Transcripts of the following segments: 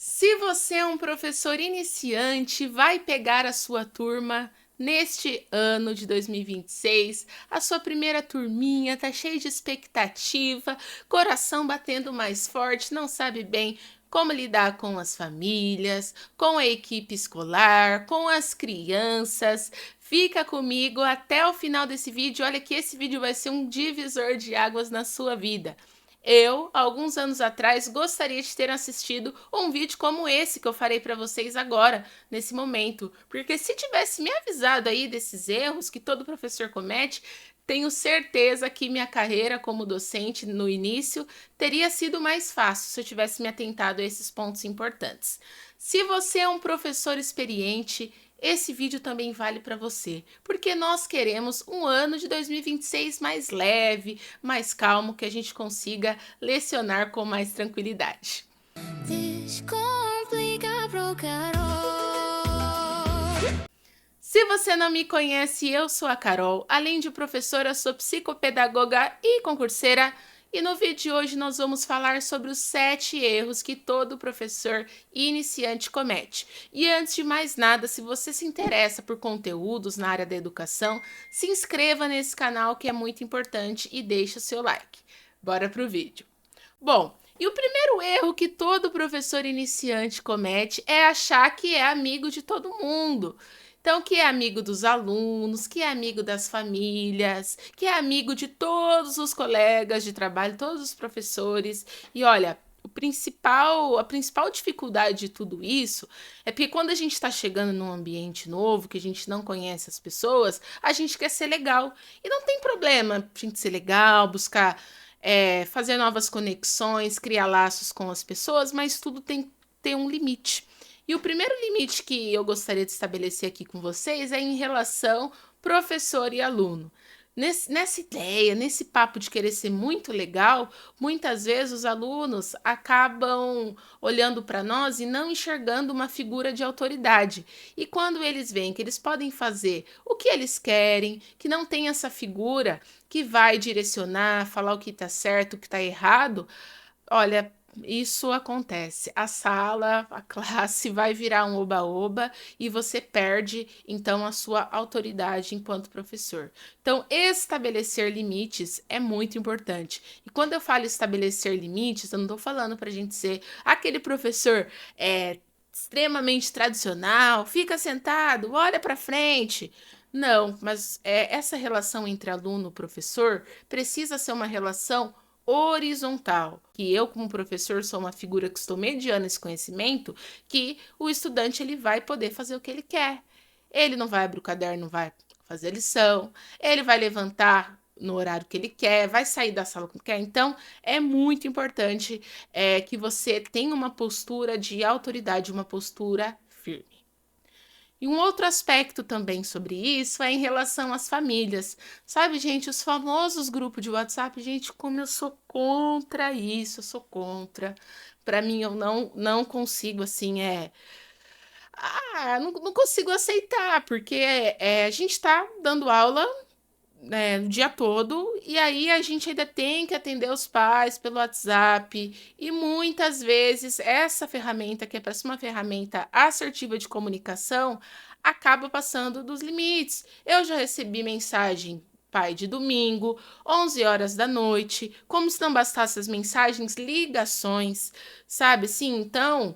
Se você é um professor iniciante, vai pegar a sua turma neste ano de 2026, a sua primeira turminha, tá cheio de expectativa, coração batendo mais forte, não sabe bem como lidar com as famílias, com a equipe escolar, com as crianças. Fica comigo até o final desse vídeo. Olha que esse vídeo vai ser um divisor de águas na sua vida. Eu, alguns anos atrás, gostaria de ter assistido um vídeo como esse que eu farei para vocês agora, nesse momento. Porque se tivesse me avisado aí desses erros que todo professor comete, tenho certeza que minha carreira como docente no início teria sido mais fácil se eu tivesse me atentado a esses pontos importantes. Se você é um professor experiente, esse vídeo também vale para você, porque nós queremos um ano de 2026 mais leve, mais calmo, que a gente consiga lecionar com mais tranquilidade. Descomplica pro Carol. Se você não me conhece, eu sou a Carol. Além de professora, sou psicopedagoga e concurseira. E no vídeo de hoje nós vamos falar sobre os 7 erros que todo professor iniciante comete. E antes de mais nada, se você se interessa por conteúdos na área da educação, se inscreva nesse canal que é muito importante e deixe o seu like. Bora pro vídeo. Bom, e o primeiro erro que todo professor iniciante comete é achar que é amigo de todo mundo. Então, que é amigo dos alunos, que é amigo das famílias, que é amigo de todos os colegas de trabalho, todos os professores. E olha, a principal dificuldade de tudo isso é porque quando a gente está chegando num ambiente novo, que a gente não conhece as pessoas, a gente quer ser legal. E não tem problema a gente ser legal, buscar fazer novas conexões, criar laços com as pessoas, mas tudo tem que ter um limite. E o primeiro limite que eu gostaria de estabelecer aqui com vocês é em relação professor e aluno. Nessa ideia, nesse papo de querer ser muito legal, muitas vezes os alunos acabam olhando para nós e não enxergando uma figura de autoridade. E quando eles veem que eles podem fazer o que eles querem, que não tem essa figura que vai direcionar, falar o que está certo, o que está errado, olha, isso acontece. A sala, a classe vai virar um oba-oba e você perde, então, a sua autoridade enquanto professor. Então, estabelecer limites é muito importante. E quando eu falo estabelecer limites, eu não estou falando para a gente ser aquele professor extremamente tradicional, fica sentado, olha para frente. Não, mas essa relação entre aluno e professor precisa ser uma relação horizontal, que eu como professor sou uma figura que estou mediando esse conhecimento, que o estudante ele vai poder fazer o que ele quer. Ele não vai abrir o caderno, não vai fazer lição, ele vai levantar no horário que ele quer, vai sair da sala que quer. Então, é muito importante que você tenha uma postura de autoridade, uma postura firme. E um outro aspecto também sobre isso é em relação às famílias. Sabe, gente, os famosos grupos de WhatsApp, gente, como eu sou contra isso, eu sou contra. Para mim, eu não consigo, assim, não consigo aceitar, porque a gente tá dando aula o dia todo, e aí a gente ainda tem que atender os pais pelo WhatsApp, e muitas vezes essa ferramenta, que é para ser uma ferramenta assertiva de comunicação, acaba passando dos limites. Eu já recebi mensagem, pai, de domingo, 11 horas da noite, como se não bastasse as mensagens, ligações, sabe? Sim, então,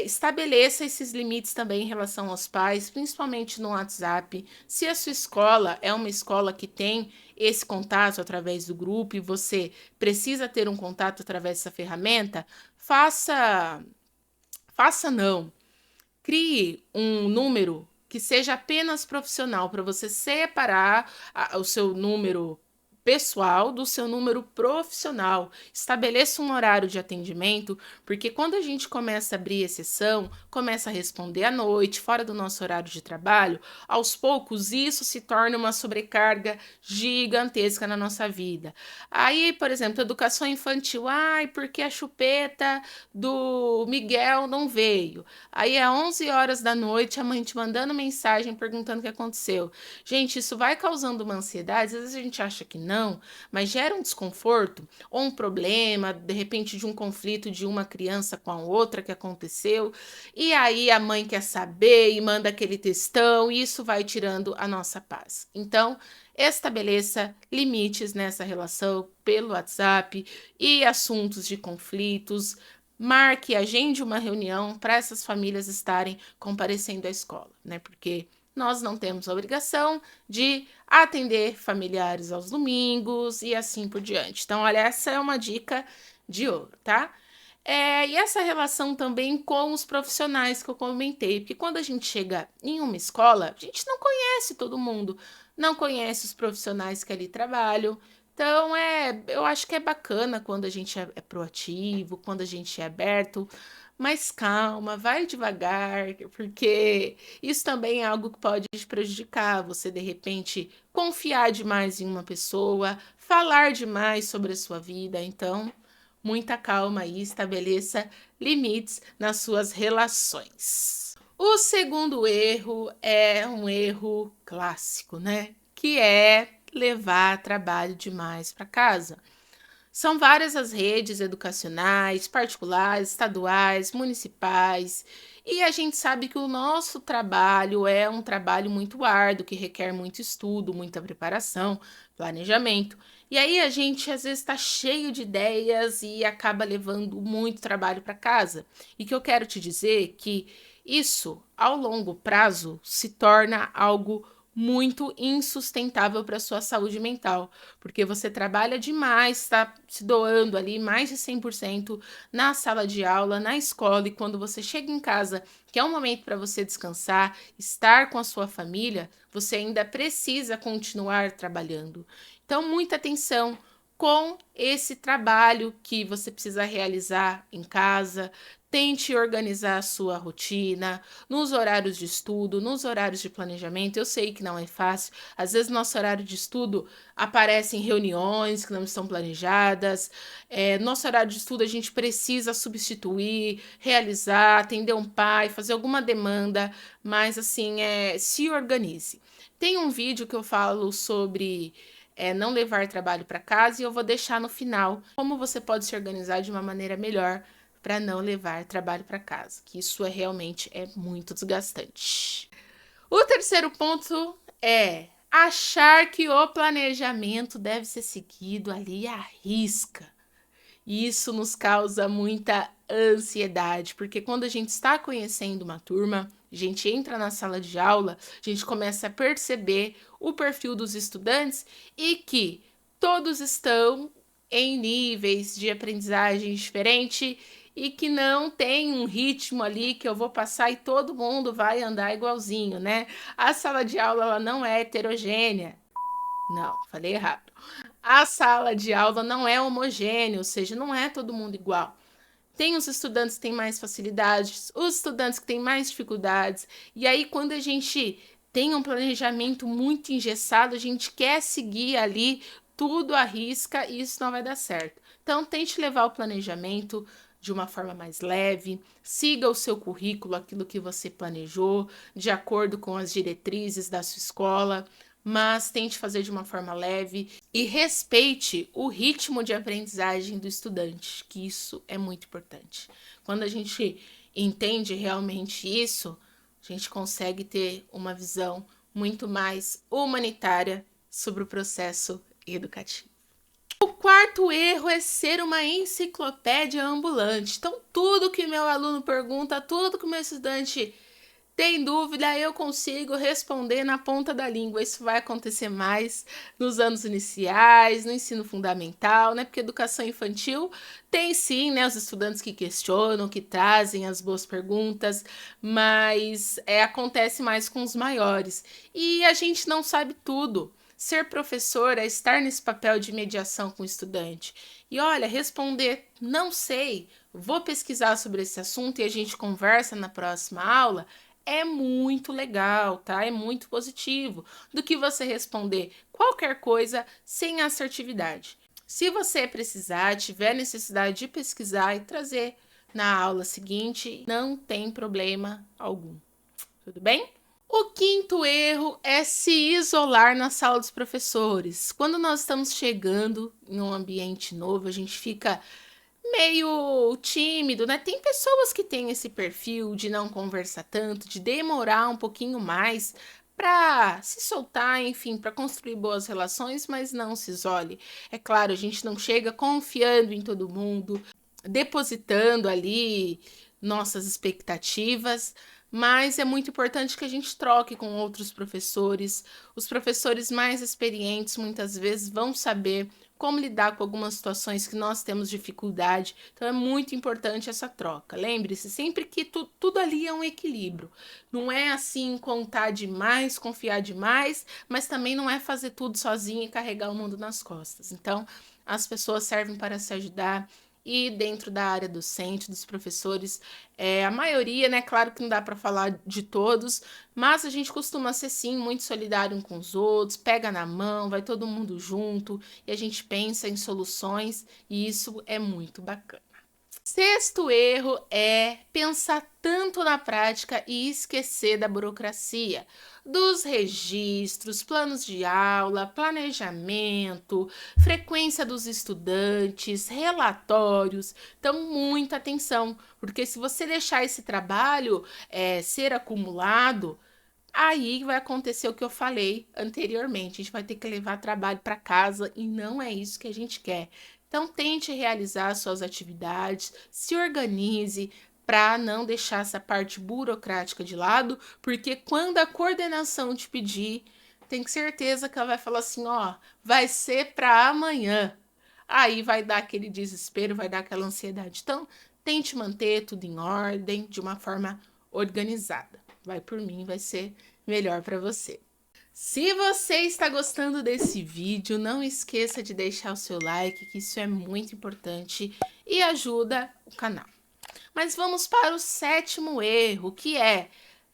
estabeleça esses limites também em relação aos pais, principalmente no WhatsApp. Se a sua escola é uma escola que tem esse contato através do grupo e você precisa ter um contato através dessa ferramenta, faça não. Crie um número que seja apenas profissional, para você separar o seu número pessoal do seu número profissional. Estabeleça um horário de atendimento, porque quando a gente começa a abrir exceção, começa a responder à noite, fora do nosso horário de trabalho, aos poucos isso se torna uma sobrecarga gigantesca na nossa vida. Aí, por exemplo, educação infantil, ai, porque a chupeta do Miguel não veio. Aí é 11 horas da noite, a mãe te mandando mensagem perguntando o que aconteceu. Gente, isso vai causando uma ansiedade, às vezes a gente acha que não, mas gera um desconforto ou um problema, de repente de um conflito de uma criança com a outra que aconteceu, e aí a mãe quer saber e manda aquele textão, e isso vai tirando a nossa paz. Então, estabeleça limites nessa relação pelo WhatsApp e assuntos de conflitos. Marque, agende uma reunião para essas famílias estarem comparecendo à escola, né? Porque nós não temos a obrigação de atender familiares aos domingos e assim por diante. Então, olha, essa é uma dica de ouro, tá? E essa relação também com os profissionais que eu comentei, porque quando a gente chega em uma escola, a gente não conhece todo mundo, não conhece os profissionais que ali trabalham. Então, eu acho que é bacana quando a gente é proativo, quando a gente é aberto, mas calma, vai devagar, porque isso também é algo que pode te prejudicar. Você, de repente, confiar demais em uma pessoa, falar demais sobre a sua vida. Então, muita calma aí, estabeleça limites nas suas relações. O segundo erro é um erro clássico, né? Que é levar trabalho demais para casa. São várias as redes educacionais, particulares, estaduais, municipais, e a gente sabe que o nosso trabalho é um trabalho muito árduo, que requer muito estudo, muita preparação, planejamento. E aí a gente às vezes está cheio de ideias e acaba levando muito trabalho para casa. E que eu quero te dizer que isso, ao longo prazo, se torna algo muito insustentável para a sua saúde mental, porque você trabalha demais, está se doando ali mais de 100% na sala de aula, na escola, e quando você chega em casa, que é um momento para você descansar, estar com a sua família, você ainda precisa continuar trabalhando. Então, muita atenção com esse trabalho que você precisa realizar em casa. Tente organizar a sua rotina, nos horários de estudo, nos horários de planejamento. Eu sei que não é fácil. Às vezes, nosso horário de estudo aparecem reuniões que não estão planejadas. Nosso horário de estudo a gente precisa substituir, realizar, atender um pai, fazer alguma demanda, mas assim, se organize. Tem um vídeo que eu falo sobre não levar trabalho para casa, e eu vou deixar no final como você pode se organizar de uma maneira melhor para não levar trabalho para casa, que isso realmente é muito desgastante. O terceiro ponto é achar que o planejamento deve ser seguido ali à risca. E isso nos causa muita ansiedade, porque quando a gente está conhecendo uma turma, a gente entra na sala de aula, a gente começa a perceber o perfil dos estudantes e que todos estão em níveis de aprendizagem diferente e que não tem um ritmo ali que eu vou passar e todo mundo vai andar igualzinho, né? A sala de aula ela não é heterogênea. Não, falei errado. A sala de aula não é homogênea, ou seja, não é todo mundo igual. Tem os estudantes que têm mais facilidades, os estudantes que têm mais dificuldades. E aí, quando a gente tem um planejamento muito engessado, a gente quer seguir ali tudo à risca e isso não vai dar certo. Então, tente levar o planejamento de uma forma mais leve, siga o seu currículo, aquilo que você planejou, de acordo com as diretrizes da sua escola, mas tente fazer de uma forma leve e respeite o ritmo de aprendizagem do estudante, que isso é muito importante. Quando a gente entende realmente isso, a gente consegue ter uma visão muito mais humanitária sobre o processo educativo. O quarto erro é ser uma enciclopédia ambulante. Então, tudo que meu aluno pergunta, tudo que meu estudante tem dúvida, eu consigo responder na ponta da língua. Isso vai acontecer mais nos anos iniciais, no ensino fundamental, né? Porque educação infantil tem sim, né? Os estudantes que questionam, que trazem as boas perguntas, mas acontece mais com os maiores. E a gente não sabe tudo. Ser professor é estar nesse papel de mediação com o estudante. E olha, responder não sei, vou pesquisar sobre esse assunto e a gente conversa na próxima aula, é muito legal, tá? É muito positivo do que você responder qualquer coisa sem assertividade. Se você precisar, tiver necessidade de pesquisar e trazer na aula seguinte, não tem problema algum. Tudo bem? O quinto erro é se isolar na sala dos professores. Quando nós estamos chegando em um ambiente novo, a gente fica meio tímido, né? Tem pessoas que têm esse perfil de não conversar tanto, de demorar um pouquinho mais para se soltar, enfim, para construir boas relações, mas não se isole. É claro, a gente não chega confiando em todo mundo, depositando ali nossas expectativas, mas é muito importante que a gente troque com outros professores. Os professores mais experientes muitas vezes vão saber como lidar com algumas situações que nós temos dificuldade. Então é muito importante essa troca. Lembre-se sempre que tudo ali é um equilíbrio. Não é assim contar demais, confiar demais, mas também não é fazer tudo sozinho e carregar o mundo nas costas. Então as pessoas servem para se ajudar. E dentro da área docente, dos professores, a maioria, né? Claro que não dá para falar de todos, mas a gente costuma ser sim muito solidário um com os outros, pega na mão, vai todo mundo junto e a gente pensa em soluções e isso é muito bacana. Sexto erro é pensar tanto na prática e esquecer da burocracia, dos registros, planos de aula, planejamento, frequência dos estudantes, relatórios. Então, muita atenção, porque se você deixar esse trabalho ser acumulado, aí vai acontecer o que eu falei anteriormente. A gente vai ter que levar trabalho para casa e não é isso que a gente quer. Então, tente realizar suas atividades, se organize para não deixar essa parte burocrática de lado, porque quando a coordenação te pedir, tem certeza que ela vai falar assim: ó, vai ser para amanhã. Aí vai dar aquele desespero, vai dar aquela ansiedade. Então, tente manter tudo em ordem, de uma forma organizada. Vai por mim, vai ser melhor para você. Se você está gostando desse vídeo, não esqueça de deixar o seu like, que isso é muito importante e ajuda o canal. Mas vamos para o sétimo erro, que é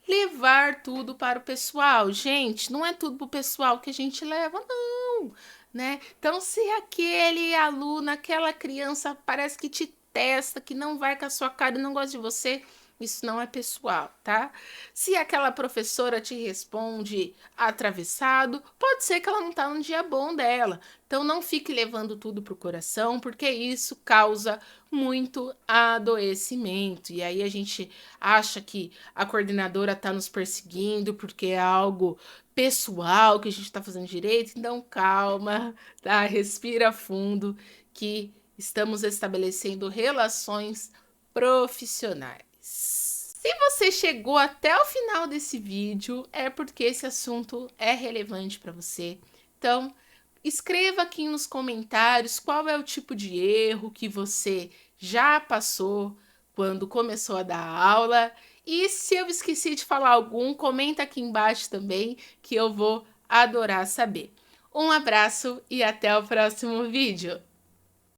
levar tudo para o pessoal. Gente, não é tudo para o pessoal que a gente leva, não, né? Então, se aquele aluno, aquela criança parece que te testa, que não vai com a sua cara e não gosta de você, isso não é pessoal, tá? Se aquela professora te responde atravessado, pode ser que ela não tá no dia bom dela. Então não fique levando tudo pro coração, porque isso causa muito adoecimento. E aí a gente acha que a coordenadora tá nos perseguindo porque é algo pessoal que a gente tá fazendo direito. Então calma, tá? Respira fundo que estamos estabelecendo relações profissionais. Se você chegou até o final desse vídeo, é porque esse assunto é relevante para você. Então, escreva aqui nos comentários qual é o tipo de erro que você já passou quando começou a dar aula. E se eu esqueci de falar algum, comenta aqui embaixo também, que eu vou adorar saber. Um abraço e até o próximo vídeo.